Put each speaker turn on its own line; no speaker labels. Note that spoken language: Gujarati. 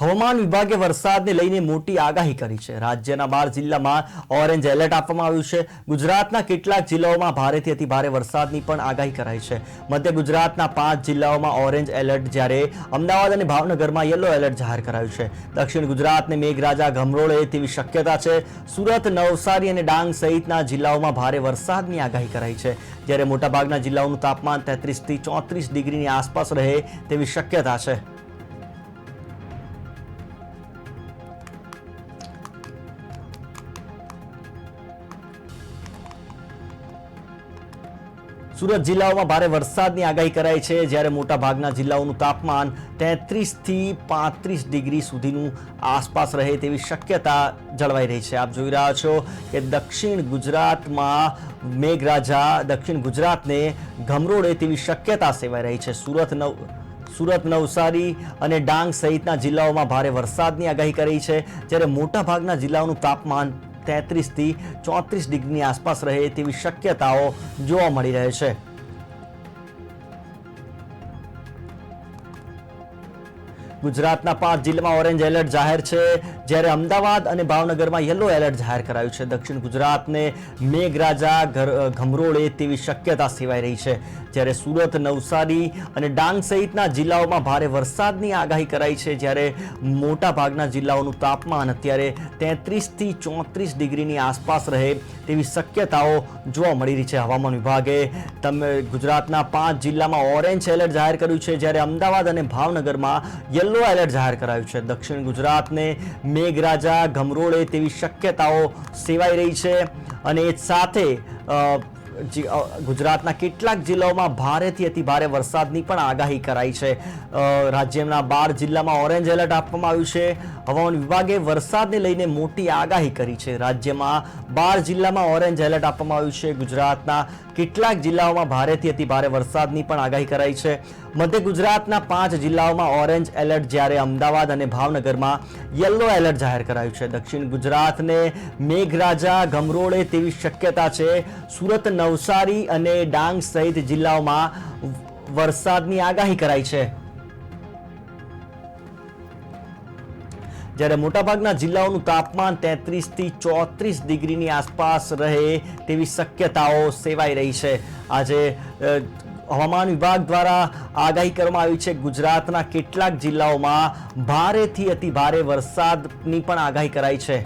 હવામાન વિભાગે વરસાદને લઈને મોટી આગાહી કરી છે। રાજ્યના 12 જિલ્લામાં ઓરેન્જ એલર્ટ આપવામાં આવ્યું છે। ગુજરાતના કેટલાક જિલ્લાઓમાં ભારેથી અતિ ભારે વરસાદની પણ આગાહી કરાઈ છે। મધ્ય ગુજરાતના 5 જિલ્લાઓમાં ઓરેન્જ એલર્ટ જ્યારે અમદાવાદ અને ભાવનગરમાં યલો એલર્ટ જાહેર કરાયું છે। દક્ષિણ ગુજરાતને મેઘરાજા ગમરોળે તેવી શક્યતા છે। સુરત, નવસારી અને ડાંગ સહિતના જિલ્લાઓમાં ભારે વરસાદની આગાહી કરાઈ છે, જ્યારે મોટાભાગના જિલ્લાઓનું તાપમાન 33 થી 34 ડિગ્રીની આસપાસ રહે તેવી શક્યતા છે। સુરત જિલ્લાઓમાં ભારે વરસાદની આગાહી કરાઈ છે, જ્યારે મોટાભાગના જિલ્લાઓનું તાપમાન 33 થી 35 ડિગ્રી સુધીનું આસપાસ રહે તેવી શક્યતા જળવાઈ રહી છે। આપ જોઈ રહ્યા છો કે દક્ષિણ ગુજરાતમાં મેઘરાજા દક્ષિણ ગુજરાતને ગમરોળે તેવી શક્યતા સેવાઈ રહી છે। સુરત, નવસારી અને ડાંગ સહિતના જિલ્લાઓમાં ભારે વરસાદની આગાહી કરી છે, જ્યારે મોટાભાગના જિલ્લાઓનું તાપમાન 33 થી 34 ડિગ્રીની આસપાસ રહે તેવી શક્યતાઓ જોવા મળી રહે છે। ગુજરાતના 5 જિલ્લામાં ઓરેન્જ એલર્ટ જાહેર છે, જ્યારે અમદાવાદ અને ભાવનગરમાં યલો એલર્ટ જાહેર કરાયું છે। દક્ષિણ ગુજરાતને મેઘરાજા ગમરોળે તેવી શક્યતા સેવાઈ રહી છે, જ્યારે સુરત, નવસારી અને ડાંગ સહિતના જિલ્લાઓમાં ભારે વરસાદની આગાહી કરાઈ છે, જ્યારે મોટા ભાગના જિલ્લાઓનું તાપમાન અત્યારે 33 થી 34 ડિગ્રીની આસપાસ રહે તેવી શક્યતાઓ જોવા મળી રહી છે। હવામાન વિભાગે ગુજરાતના 5 જિલ્લામાં ઓરેન્જ એલર્ટ જાહેર કર્યું છે, જ્યારે અમદાવાદ અને ભાવનગરમાં યલો એલર્ટ જાહેર કરાયું છે। દક્ષિણ ગુજરાતને મેઘરાજા ગમરોળે તેવી શક્યતાઓ સેવાઈ રહી છે, અને એ સાથે ગુજરાતના કેટલાક જિલ્લાઓમાં ભારેથી અતિ ભારે વરસાદની પણ આગાહી કરાઈ છે। રાજ્યના 12 જિલ્લામાં ઓરેન્જ એલર્ટ આપવામાં આવ્યું છે। હવામાન વિભાગે વરસાદને લઈને મોટી આગાહી કરી છે। રાજ્યમાં 12 જિલ્લામાં ઓરેન્જ એલર્ટ આપવામાં આવ્યું છે। ગુજરાતના કેટલાક જિલ્લાઓમાં ભારેથી અતિ ભારે વરસાદની પણ આગાહી કરાઈ છે। મધ્ય ગુજરાતના 5 જિલ્લાઓમાં ઓરેન્જ એલર્ટ, જ્યારે અમદાવાદ અને ભાવનગરમાં યલો એલર્ટ જાહેર કરાયું છે। દક્ષિણ ગુજરાતને મેઘરાજા ગમરોળે તેવી શક્યતા છે। સુરત, નવસારી અને ડાંગ સહિત જિલ્લાઓમાં વરસાદની આગાહી કરાઈ છે, જ્યારે મોટાભાગના જિલ્લાઓનું તાપમાન 33 થી 34 ડિગ્રીની આસપાસ રહે તેવી શક્યતાઓ સેવાઈ રહી છે। આજે હવામાન વિભાગ દ્વારા આગાહી કરવામાં આવી છે। ગુજરાતના કેટલાક જિલ્લાઓમાં ભારેથી અતિ ભારે વરસાદની પણ આગાહી કરાઈ છે।